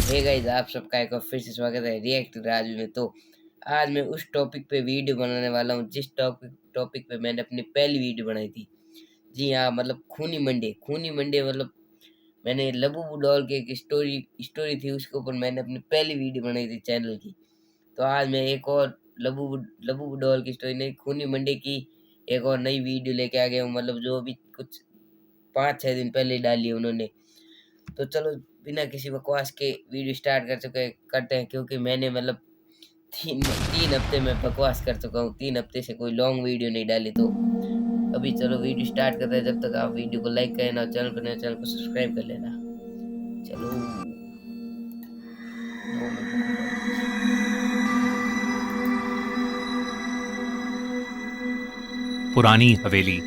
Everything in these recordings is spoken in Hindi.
हे गाइस, आप सबका एक बार फिर से स्वागत है रिएक्ट राज में। तो आज मैं उस टॉपिक पे वीडियो बनाने वाला हूँ जिस टॉपिक टॉपिक पे मैंने अपनी पहली वीडियो बनाई थी। जी हाँ, मतलब खूनी मंडे मतलब मैंने लबू बुडौल की एक स्टोरी स्टोरी थी, उसके ऊपर मैंने अपनी पहली वीडियो बनाई थी चैनल की। तो आज मैं एक और लबू बुडौल की स्टोरी नहीं, खूनी मंडे की एक और नई वीडियो लेके आ गया हूँ, मतलब जो अभी कुछ 5-6 दिन पहले डाली है उन्होंने। तो चलो बिना किसी बकवास के वीडियो स्टार्ट करते हैं, क्योंकि मैंने मतलब तीन तीन हफ्ते में बकवास कर चुका हूँ। 3 हफ्ते से कोई लॉन्ग वीडियो नहीं डाली। तो अभी चलो वीडियो स्टार्ट करते हैं। जब तक आप वीडियो को लाइक करें ना, चैनल पर नए, चैनल को सब्सक्राइब कर लेना। चलो 2 मिनट रुको भाई। पुरानी हवेली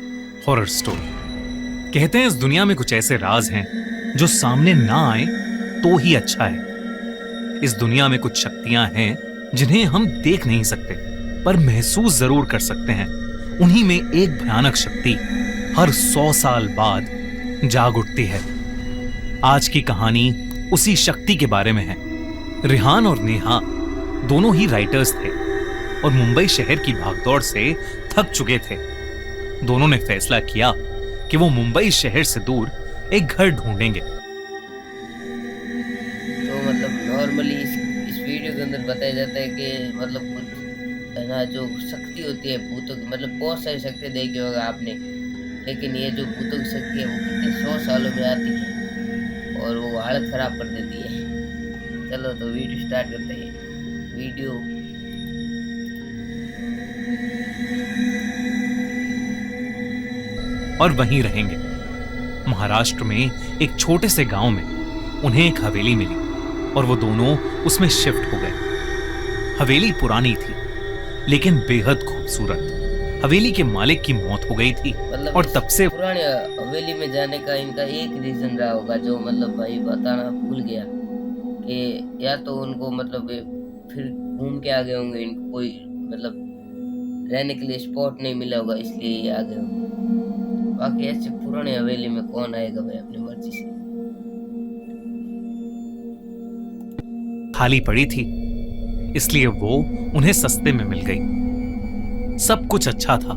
हॉरर स्टोरी। कहते हैं इस दुनिया में कुछ ऐसे राज हैं जो सामने ना आए तो ही अच्छा है। इस दुनिया में कुछ शक्तियां हैं जिन्हें हम देख नहीं सकते पर महसूस जरूर कर सकते हैं। उन्हीं में एक भयानक शक्ति हर 100 साल बाद जाग उठती है। आज की कहानी उसी शक्ति के बारे में है। रिहान और नेहा दोनों ही राइटर्स थे और मुंबई शहर की भागदौड़ से थक चुके थे। दोनों ने फैसला किया कि वो मुंबई शहर से दूर एक घर ढूंढेंगे। तो मतलब नॉर्मली इस वीडियो के अंदर बताया जाता है कि मतलब कुछ है ना, जो शक्ति होती है भूतों की, मतलब बहुत सारी शक्ति देखी होगा आपने, लेकिन ये जो भूतों की शक्ति है वो कितने 100 सालों में आती है और वो हालत खराब कर देती है। चलो तो वीडियो स्टार्ट करते हैं। वीडियो और वहीं रहेंगे। महाराष्ट्र में एक छोटे से गांव में उन्हें एक हवेली मिली और वो दोनों उसमें शिफ्ट हो गए। हवेली पुरानी थी लेकिन बेहद खूबसूरत। हवेली के मालिक की मौत हो गई थी मतलब और तब से पुराने हवेली में जाने का इनका एक रीजन रहा होगा, जो मतलब भाई बताना भूल गया कि या तो उनको मतलब फिर घूम के आ गए होंगे, इनको कोई मतलब रहने के लिए स्पॉट नहीं मिला होगा, इसलिए ये आ गए होंगे। बाकी ऐसे पुराने हवेली में कौन आएगा भाई अपनी मर्जी से। खाली पड़ी थी इसलिए वो उन्हें सस्ते में मिल गई। सब कुछ अच्छा था,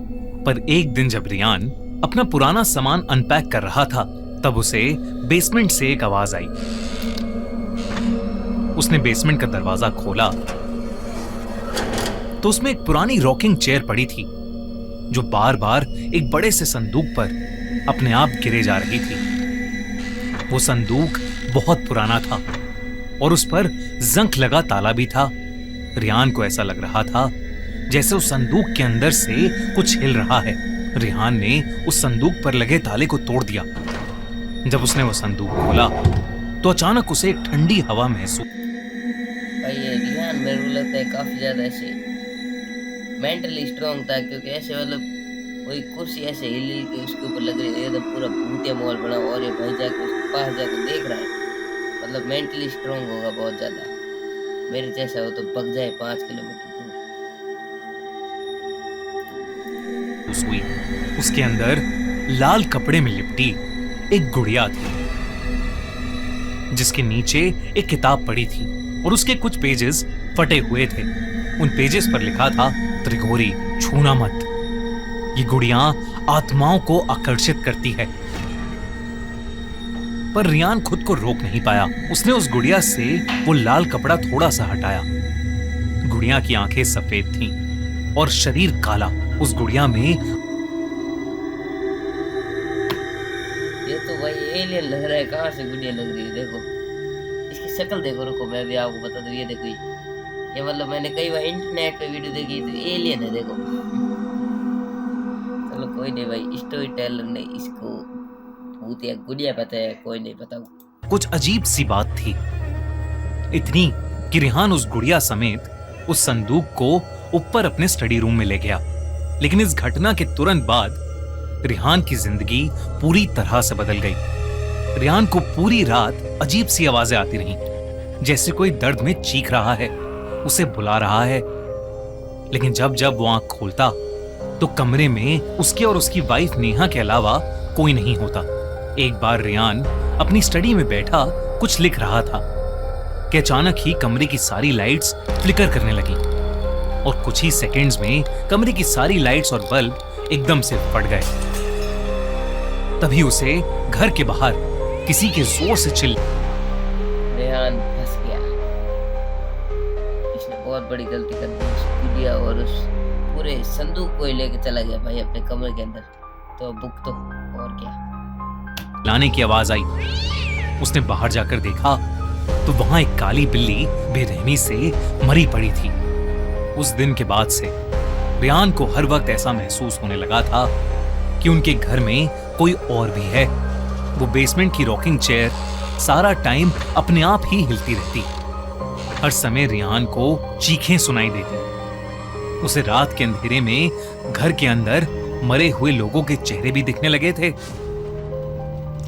पर एक दिन जब रियान अपना पुराना सामान अनपैक कर रहा था तब उसे बेसमेंट से एक आवाज आई। उसने बेसमेंट का दरवाजा खोला तो उसमें एक पुरानी रॉकिंग चेयर पड़ी थी जो बार बार एक बड़े से संदूक पर अपने आप गिरे जा रही थी। वो संदूक बहुत पुराना था और उस पर जंग लगा ताला भी था। रियान को ऐसा लग रहा था जैसे उस संदूक के अंदर से कुछ हिल रहा है। रिहान ने उस संदूक पर लगे ताले को तोड़ दिया। जब उसने वो संदूक खोला तो अचानक उसे एक ठंडी हवा महसूस। भाई ये रिहान मेरे को लगता है काफी ज्यादा ऐसे मेंटली स्ट्रांग था, क्योंकि ऐसे मतलब कोई कुर्सी ऐसे हिल हिल के उसके ऊपर लग रही है, एकदम पूरा भूतिया माहौल बना हुआ, और ये भाई जाके उसके पास जाके देख रहा है। मतलब मेंटली स्ट्रांग होगा बहुत ज्यादा। मेरे जैसा हो तो भाग जाए 5 किलोमीटर दूर। हुई। उसके अंदर लाल कपड़े में लिपटी एक गुड़िया थी जिसके नीचे एक किताब पड़ी थी और उसके कुछ पेजेस फटे हुए थे। उन पेजेस पर लिखा था, त्रिगोरी छूना मत। ये गुड़िया आत्माओं को आकर्षित करती है। पर रियान खुद को रोक नहीं पाया। उसने उस गुड़िया से वो लाल कपड़ा थोड़ा सा हटाया। गुड़िया की आंखें सफेद थीं और शरीर काला। उस गुड़िया में ये तो भाई एलियन लग रहा है। कहाँ से गुड़िया लग रही है, देखो इसकी शक्ल देखो। रुको मैं भी आपको बता दूं, ये देखो ये मतलब मैंने कई बार इंटरनेट पे वीडियो देखी तो एलियन है, देखो। चलो कोई नहीं भाई, स्टोरी टेलर ने इसको भूत या गुड़िया बताया, कोई नहीं बताओ। कुछ अजीब सी बात थी, इतनी कि रिहान उस गुड़िया समेत उस संदूक को ऊपर अपने स्टडी रूम में ले गया। लेकिन इस घटना के तुरंत बाद रिहान की जिंदगी पूरी तरह से बदल गई। रिहान को पूरी रात अजीब सी आवाजें आती रहीं, जैसे कोई दर्द में चीख रहा है, उसे बुला रहा है। लेकिन जब जब वो आंख खोलता तो कमरे में उसके और उसकी वाइफ नेहा के अलावा कोई नहीं होता। एक बार रियान अपनी स्टडी में बैठा कुछ लिख रहा था। कि अचानक ही कमरे की सारी लाइट्स फ्लिकर करने लगी और कुछ ही सेकंड्स में कमरे की सारी लाइट्स और बल्ब एकदम से फट गए। तभी उसे घर के बाहर किसी के जोर से रेहान फंस गया। इसने बहुत बड़ी गलती कर दी। उस गुड़िया और उस पूरे संदूक को ही लेके चला गया भाई अपने कमरे के अंदर। तो बुक तो और क्या। लाने की आवाज आई। उसने बाहर जाकर देखा तो वहां एक काली बिल्ली बेरहमी से मरी पड़ी थी। उस दिन के बाद से रेहान को हर वक्त ऐसा महसूस होने लगा था कि उनके घर में कोई और भी है। वो बेसमेंट की रॉकिंग चेयर सारा टाइम अपने आप ही हिलती रहती। हर समय रेहान को चीखें सुनाई देती। उसे रात के अंधेरे में घर के अंदर मरे हुए लोगों के चेहरे भी दिखने लगे थे।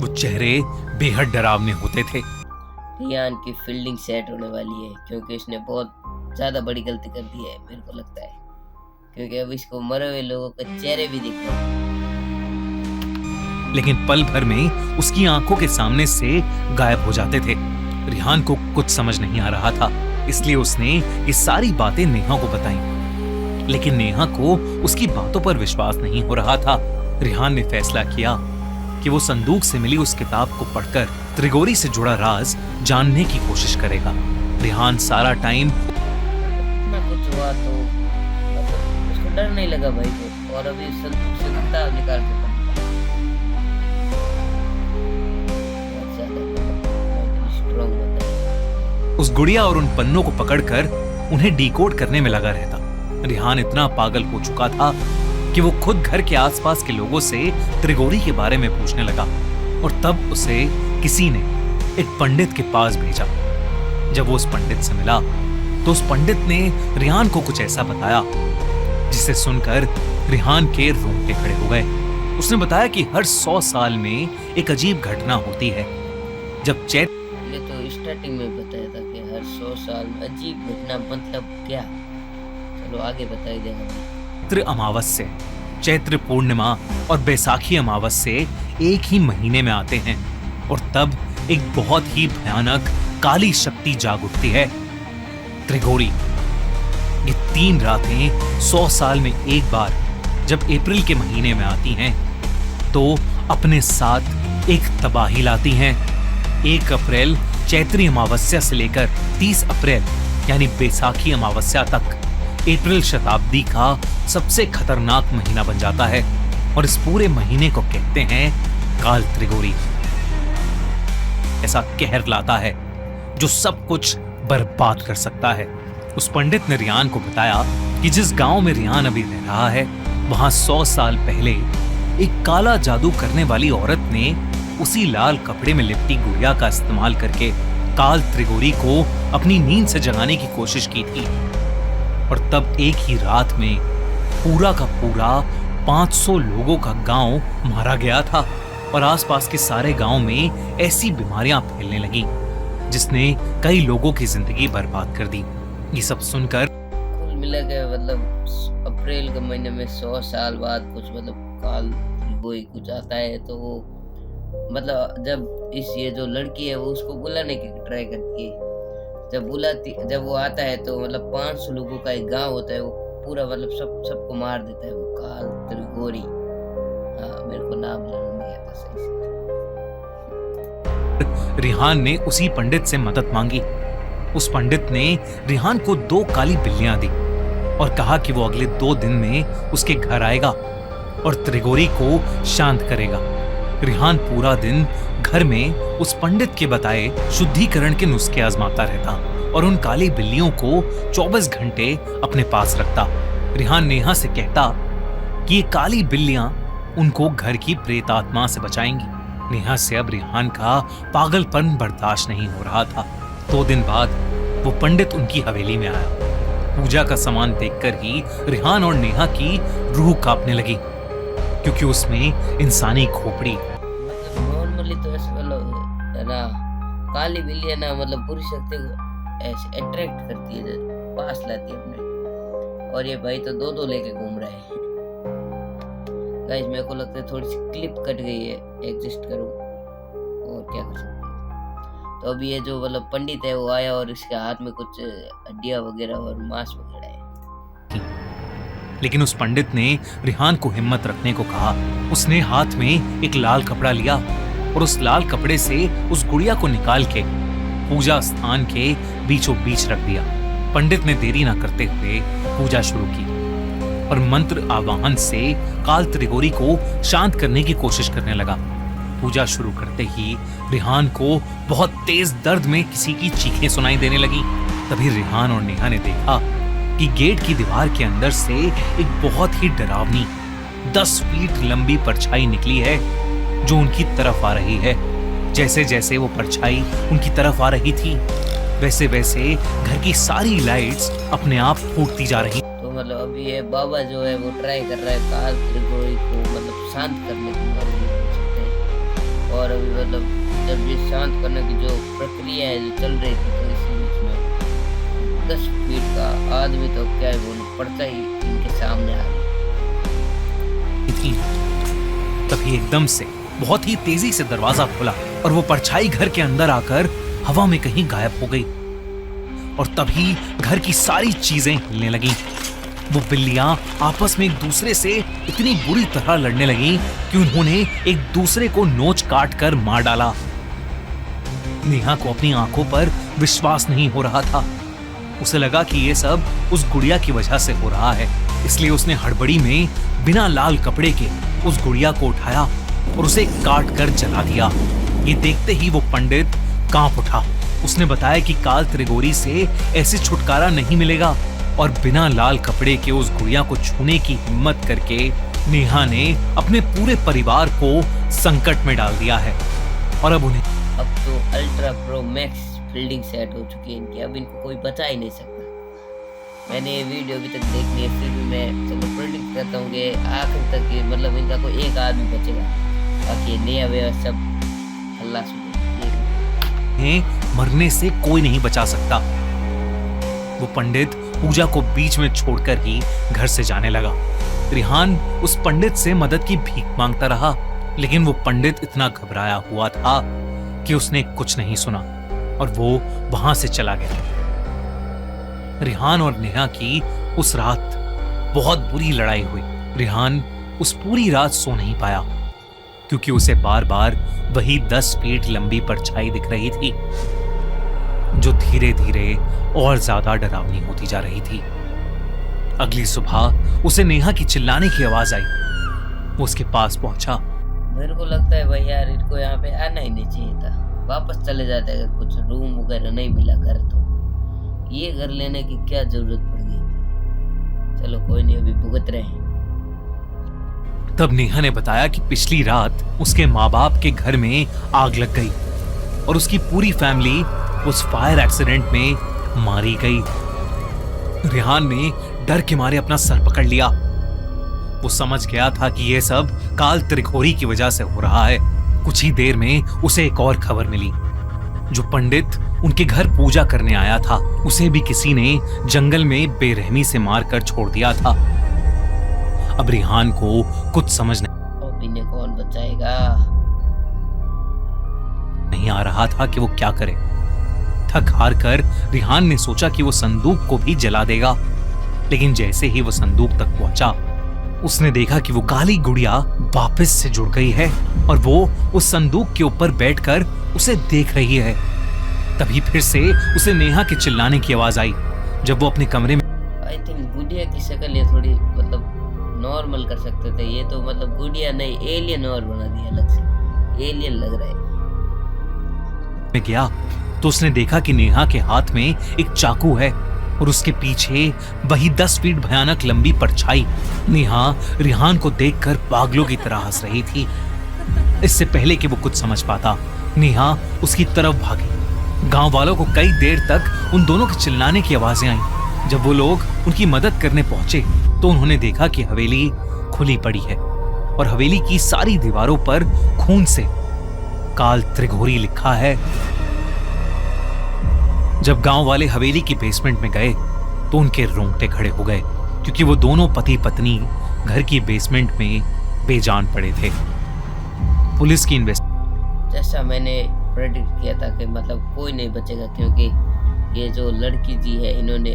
वो चेहरे बेहद डरावने होते थे। रेहान की फील्डिंग सेट होने वाली है क्योंकि इसने बहुत ज्यादा बड़ी गलती कर दी है, मेरे को लगता है, क्योंकि अब इसको मरे हुए लोगों के चेहरे भी दिख रहे हैं। लेकिन पल भर में उसकी आंखों के सामने से गायब हो जाते थे। रेहान को कुछ समझ नहीं आ रहा था, इसलिए उसने ये सारी बातें नेहा को बताई। लेकिन नेहा को उसकी बातों पर विश्वास नहीं हो रहा था। रेहान ने फैसला किया कि वो संदूक से मिली उस किताब को पढ़कर त्रिगोरी से जुड़ा राज जानने की कोशिश करेगा। रेहान सारा टाइम इतना कुछ हुआ तो मतलब उसको डर नहीं लगा भाई को, और अभी संदूक से किताब निकाल के उस गुड़िया और उन पन्नों को पकड़कर उन्हें डिकोड करने में लगा रहता। रेहान इतना पागल हो चुका था कि वो खुद घर के आसपास के लोगों से त्रिगोरी के बारे में पूछने लगा। और तब उसे किसी ने एक पंडित के पास भेजा। जब वो उस पंडित से मिला तो उस पंडित ने रेहान को कुछ ऐसा बताया जिसे सुनकर रेहान के रोंगटे खड़े हो गए। उसने बताया कि हर 100 साल में एक अजीब घटना होती है। जब चैत्र तो स्टार्टिंग में बताया था कि हर 100 साल में अजीब घटना, मतलब क्या? चलो आगे बता ही देगा। चैत्र अमावस्या, चैत्र पूर्णिमा और बैसाखी अमावस्या एक ही महीने में आते हैं और तब एक बहुत ही भयानक काली शक्ति जाग उठती है, त्रिगोरी। ये 3 रातें 100 साल में एक बार जब अप्रैल के महीने में आती हैं तो अपने साथ एक तबाही लाती हैं। 1 अप्रैल चैत्री अमावस्या से लेकर 30 अप्रैल यानी बैसाखी अमावस्या तक अप्रैल शताब्दी का सबसे खतरनाक महीना बन जाता है और इस पूरे महीने को कहते हैं काल त्रिगोरी। ऐसा कहर लाता है जो सब कुछ बर्बाद कर सकता है। उस पंडित ने रेहान को बताया कि जिस गांव में रेहान अभी रह रहा है वहां 100 साल पहले एक काला जादू करने वाली औरत ने उसी लाल कपड़े में लिपटी गुड़िया का इस्तेमाल करके काल त्रिगोरी को अपनी नींद से जगाने की कोशिश की थी। और तब एक ही रात में पूरा का पूरा 500 लोगों का गांव मारा गया था और आसपास के सारे गांव में ऐसी बीमारियां फैलने लगी जिसने कई लोगों की जिंदगी बर्बाद कर दी। ये सब सुनकर कुल मिला के मतलब अप्रैल के महीने में 100 साल बाद कुछ मतलब काल त्रिगोरी कुछ आता है, तो वो मतलब जब ये जो लड़की है वो उसको बुलाने की ट्राई करती है। जब वो आता है तो मतलब 500 लोगों का एक गांव होता है, वो पूरा मतलब सबको मार देता है वो काल त्रिगोरी। हाँ, मेरे को नाम नहीं आता सही से। रेहान ने उसी पंडित से मदद मांगी। उस पंडित ने रेहान को 2 काली बिल्लियां दी और कहा कि वो अगले 2 दिन में उसके घर आएगा और त्रिगोरी को शांत करेगा। रेहान पूरा दिन घर में उस पंडित के बताए शुद्धिकरण के नुस्खे आजमाता रहता और उन काली बिल्लियों को 24 घंटे अपने पास रखता। रेहान नेहा से कहता कि ये काली बिल्लियां उनको घर की प्रेत आत्मा से बचाएंगी। नेहा से अब रेहान का पागलपन बर्दाश्त नहीं हो रहा था। 2 दिन बाद वो पंडित उनकी हवेली में आया। पूजा का सामान देखकर ही रेहान और नेहा की रूह कांपने लगी क्योंकि उसमें इंसानी खोपड़ी। मतलब नॉर्मली तो ऐसे मतलब है ना, काली बिल्लियां ना मतलब पूरी शक्ति को ऐसे अट्रैक्ट करती है, पास लाती है अपने। और ये भाई तो 2 लेके घूम रहा है। गाइस मेरे को लगता है थोड़ी सी क्लिप कट गई है, एडजस्ट करूं और क्या कर सकते हैं। तो अभी ये जो मतलब पंडित है वो आया और इसके हाथ में कुछ हड्डियाँ वगैरह और मांस वगैरह है। लेकिन उस पंडित ने रिहान को हिम्मत रखने को कहा। उसने हाथ में एक लाल कपड़ा लिया और उस लाल कपड़े से उस गुड़िया को निकाल के पूजा स्थान के बीचों बीच रख दिया। पंडित ने देरी ना करते हुए पूजा शुरू की और मंत्र आवाहन से काल त्रिगोरी को शांत करने की कोशिश करने लगा। पूजा शुरू करते ही रिहान को बहुत तेज दर्द में किसी की चीखें सुनाई देने लगी। तभी रिहान और नेहा ने देखा कि गेट की दीवार के अंदर से एक बहुत ही डरावनी 10 फीट लंबी परछाई निकली है जो उनकी तरफ आ रही है। जैसे जैसे वो परछाई उनकी तरफ आ रही थी वैसे वैसे घर की सारी लाइट्स अपने आप फूटती जा रही। तो मतलब अभी ये बाबा जो है वो ट्राई कर रहा है काल त्रिगोरी को मतलब शांत करने की और अभी मतलब जब ये शांत करने की जो प्रक्रिया है जो चल रही थी तो इसी बीच में 10 फीट का आदमी तो क्या है वो पड़ता ही इनके सामने आ गया। तभी एकदम से बहुत ही तेजी से दरवाजा खुला और वो परछाई घर के अंदर आकर हवा में कहीं गायब हो गई और तभी घर की सारी चीजें हिलने लगी। वो बिल्लियां आपस में एक दूसरे से इतनी बुरी तरह लड़ने लगी कि उन्होंने एक दूसरे को नोच काट कर मार डाला। नेहा को अपनी आंखों पर विश्वास नहीं हो रहा था। उसे लगा कि ये सब उस गुड़िया की वजह से हो रहा है, इसलिए उसने हड़बड़ी में बिना लाल कपड़े के उस गुड़िया को उठाया और उसे काट कर जला दिया। ये देखते ही वो पंडित कांप उठा। उसने बताया कि काल त्रिगोरी से ऐसे छुटकारा नहीं मिलेगा और बिना लाल कपड़े के उस गुड़िया को छूने की हिम्मत करके नेहा ने अपने पूरे परिवार को संकट में डाल दिया है। और अब तो ultra pro max fielding set हो चुकी है इनकी, अब इनको कोई बचा ही नहीं सकता। मैंने ये वीडियो अभी तक देखनी है, फिर भी मैं चलो प्रेडिक्ट करता हूँ कि आखिर तक मतलब इनका कोई एक आदमी बचेगा, बाकी नया वे सब खल्लास हो गए। मरने से कोई नहीं बचा सकता। वो पंडित पूजा को बीच में छोड़कर ही घर से जाने लगा। रिहान उस पंडित से मदद की भीख मांगता रहा, लेकिन वो पंडित इतना घबराया हुआ था कि उसने कुछ नहीं सुना और वो वहां से चला गया। रिहान और नेहा की उस रात बहुत बुरी लड़ाई हुई। रिहान उस पूरी रात सो नहीं पाया क्योंकि उसे बार बार वही 10 फीट लंबी परछाई दिख रही थी जो धीरे धीरे और ज्यादा डरावनी होती जा रही थी। अगली सुबह उसे नेहा की चिल्लाने की आवाज आई। वो उसके पास पहुंचा। मेरे को लगता है भाई यार इनको यहाँ पे आना ही नहीं चाहिए था, वापस चले जाते अगर कुछ रूम वगैरह नहीं मिला घर तो। ये घर लेने की क्या जरूरत पड़ गई। चलो कोई नहीं, अभी भुगत रहे हैं। तब नेहा ने बताया कि पिछली रात उसके माँ बाप के घर में आग लग गई और उसकी पूरी फैमिली उस फायर एक्सीडेंट में मारी गई। रिहान ने डर के मारे अपना सर पकड़ लिया। वो समझ गया था कि यह सब काल त्रिगोरी की वजह से हो रहा है। कुछ ही देर में उसे एक और खबर मिली। जो पंडित उनके घर पूजा करने आया था उसे भी किसी ने जंगल में बेरहमी से मारकर छोड़ दिया था। अब रिहान को कुछ समझ नहीं कौन बचाएगा नहीं आ रहा था कि वो क्या करे। थक हार कर रिहान ने सोचा कि वो संदूक को भी जला देगा, लेकिन जैसे ही वो संदूक तक पहुंचा उसने देखा कि वो काली गुड़िया वापस से जुड़ गई है और वो उस संदूक के ऊपर बैठकर उसे देख रही है। तभी फिर से उसे नेहा के चिल्लाने की आवाज आई। जब वो अपने कमरे में आई थिंक गुड़िया की शक्ल ये थोड़ी मतलब नॉर्मल कर सकते थे, ये तो मतलब गुड़िया नहीं एलियन और बना दिया, अलग से एलियन लग रहा है। गया तो उसने देखा कि नेहा के हाथ में एक चाकू है और उसके पीछे वही 10 फीट भयानक लंबी परछाई। नेहा रिहान को देखकर पागलों की तरह हंस रही थी। इससे पहले कि वो कुछ समझ पाता नेहा उसकी तरफ भागी। गांव वालों को कई देर तक उन दोनों के चिल्लाने की आवाजें आईं। जब वो लोग उनकी मदद करने पहुंचे तो उन्होंने देखा कि हवेली खुली पड़ी है और हवेली की सारी दीवारों पर खून से काल त्रिगोरी लिखा है। जब गांव वाले हवेली की बेसमेंट में गए तो उनके रोंगटे खड़े हो गए क्योंकि वो दोनों पति पत्नी घर की बेसमेंट में बेजान पड़े थे। पुलिस की जैसा मैंने प्रेडिक्ट किया था कि मतलब कोई नहीं बचेगा, क्योंकि ये जो लड़की जी है इन्होंने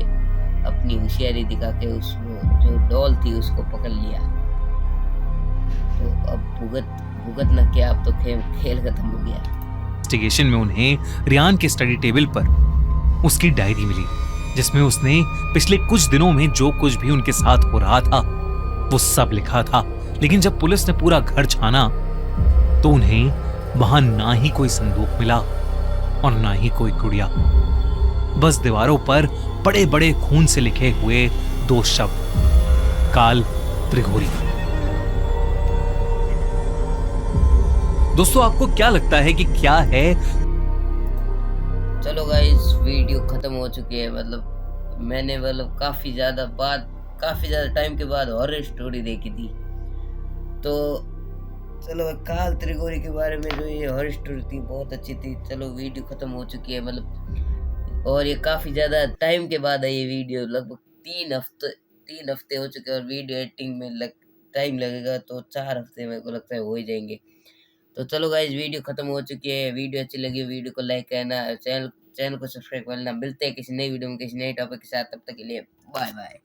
अपनी होशियारी दिखा के उस जो डॉल थी उसको पकड़ लिया। तो अब भुगत ना क्या, अब तो खेल खत्म हो गया। इन्वेस्टिगेशन में उन्हें रियान के स्टडी टेबल पर उसकी डायरी मिली, जिसमें उसने पिछले कुछ दिनों में जो कुछ भी उनके साथ हो रहा था वो सब लिखा था। लेकिन जब पुलिस ने पूरा घर छाना तो उन्हें वहां ना ही कोई संदूक मिला और ना ही कोई गुड़िया, बस दीवारों पर बड़े बड़े खून से लिखे हुए 2 शब्द, काल त्रिगोरी। दोस्तों, आपको क्या लगता है कि क्या है? चलो गाइस, वीडियो खत्म हो चुकी है। मतलब मैंने काफी ज्यादा टाइम के बाद हॉरर स्टोरी देखी थी। तो चलो, काल त्रिगोरी के बारे में जो ये हॉरर स्टोरी थी बहुत अच्छी थी। चलो, वीडियो खत्म हो चुकी है और ये काफी ज्यादा टाइम के बाद है ये वीडियो। लगभग 3 हफ्ते हो चुके हैं और वीडियो एडिटिंग में टाइम लगेगा, तो 4 हफ्ते मेरे को लगता है हो ही जाएंगे। तो चलो गाइज, वीडियो खत्म हो चुकी है। वीडियो अच्छी लगी वीडियो को लाइक करना, चैनल को सब्सक्राइब करना। मिलते हैं किसी नई वीडियो में किसी नए टॉपिक के साथ। तब तक के लिए बाय बाय।